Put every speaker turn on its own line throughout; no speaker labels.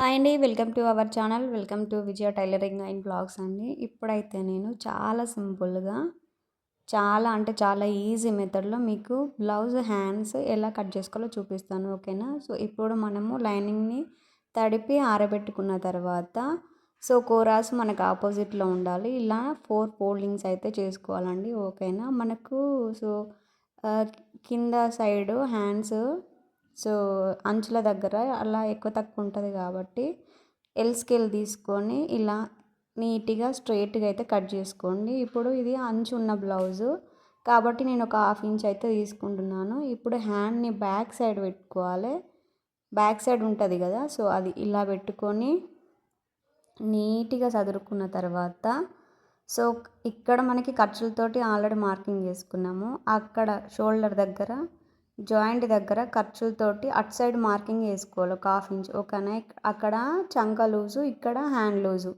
Hi అండి. Welcome to our channel. Welcome to Vijaya tailoring and blogs అండి. ఇప్పుడైతే నేను చాలా సింపుల్గా చాలా ఈజీ మెథడ్లో మీకు బ్లౌజ్ హ్యాండ్స్ ఎలా కట్ చేసుకోవాలో చూపిస్తాను. ఓకేనా. సో ఇప్పుడు మనము లైనింగ్ని తడిపి ఆరబెట్టుకున్న తర్వాత కోరాస్ మనకు ఆపోజిట్లో ఉండాలి. ఇలా 4 ఫోల్డింగ్స్ అయితే చేసుకోవాలండి. ఓకేనా. మనకు కింద సైడు హ్యాండ్స్ అంచుల దగ్గర అలా ఎక్కువ తక్కువ ఉంటుంది కాబట్టి ఎల్ స్కేల్ తీసుకొని ఇలా నీట్గా స్ట్రైట్గా అయితే కట్ చేసుకోండి. ఇప్పుడు ఇది అంచు ఉన్న బ్లౌజు కాబట్టి నేను ఒక 1/2 ఇంచ్ అయితే తీసుకుంటున్నాను. ఇప్పుడు హ్యాండ్ని బ్యాక్ సైడ్ పెట్టుకోవాలి. బ్యాక్ సైడ్ ఉంటుంది కదా, అది ఇలా పెట్టుకొని నీట్గా చదురుకున్న తర్వాత ఇక్కడ మనకి ఖర్చులతోటి ఆల్రెడీ మార్కింగ్ చేసుకున్నాము. అక్కడ షోల్డర్ దగ్గర జాయింట్ దగ్గర ఖర్చులతోటి అటు సైడ్ మార్కింగ్ వేసుకోవాలి ఒక 1/2 ఇంచ్. ఓకేనా. అక్కడ చంక లూజు, ఇక్కడ హ్యాండ్ లూజు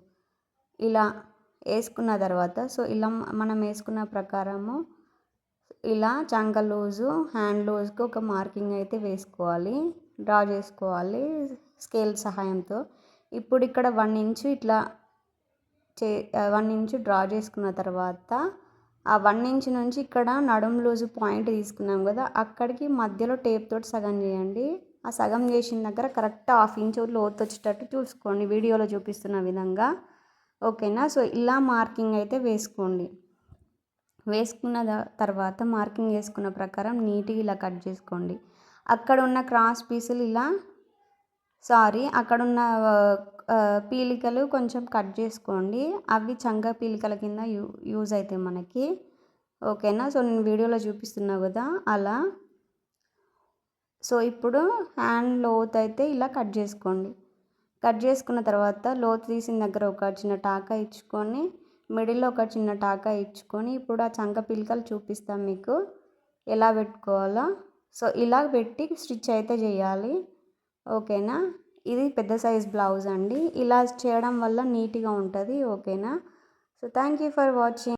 ఇలా వేసుకున్న తర్వాత ఇలా మనం వేసుకున్న ప్రకారము ఇలా చంక లూజు హ్యాండ్ లూజ్కి ఒక మార్కింగ్ అయితే వేసుకోవాలి, డ్రా చేసుకోవాలి స్కేల్ సహాయంతో. ఇప్పుడు ఇక్కడ 1 ఇంచు ఇట్లా 1 ఇంచు డ్రా చేసుకున్న తర్వాత ఆ 1 ఇంచ్ నుంచి ఇక్కడ నడుం లూజు పాయింట్ తీసుకున్నాం కదా, అక్కడికి మధ్యలో టేప్ తోటి సగం చేయండి. ఆ సగం చేసిన దగ్గర కరెక్ట్ 1/2 ఇంచ్ లోతు వచ్చేటట్టు చూసుకోండి వీడియోలో చూపిస్తున్న విధంగా. ఓకేనా. ఇలా మార్కింగ్ అయితే వేసుకోండి. వేసుకున్న తర్వాత మార్కింగ్ వేసుకున్న ప్రకారం నీట్గా ఇలా కట్ చేసుకోండి. అక్కడ ఉన్న క్రాస్ పీసులు అక్కడున్న పీలికలు కొంచెం కట్ చేసుకోండి. అవి చంక పీలికల కింద యూజ్ అవుతాయి మనకి. ఓకేనా. నేను వీడియోలో చూపిస్తున్నా కదా అలా. ఇప్పుడు హ్యాండ్ లోత్ అయితే ఇలా కట్ చేసుకోండి. కట్ చేసుకున్న తర్వాత లోతు తీసిన దగ్గర ఒక చిన్న టాకా ఇచ్చుకొని మిడిల్లో ఒక చిన్న టాకా ఇచ్చుకొని ఇప్పుడు ఆ చంక పీలికలు చూపిస్తాం మీకు ఎలా పెట్టుకోవాలో. ఇలా పెట్టి స్టిచ్ అయితే చేయాలి. ఓకేనా. ఇది పెద్ద సైజ్ బ్లౌజ్ అండి. ఇలా చేయడం వల్ల నీట్గా ఉంటుంది. ఓకేనా. Thank you for watching.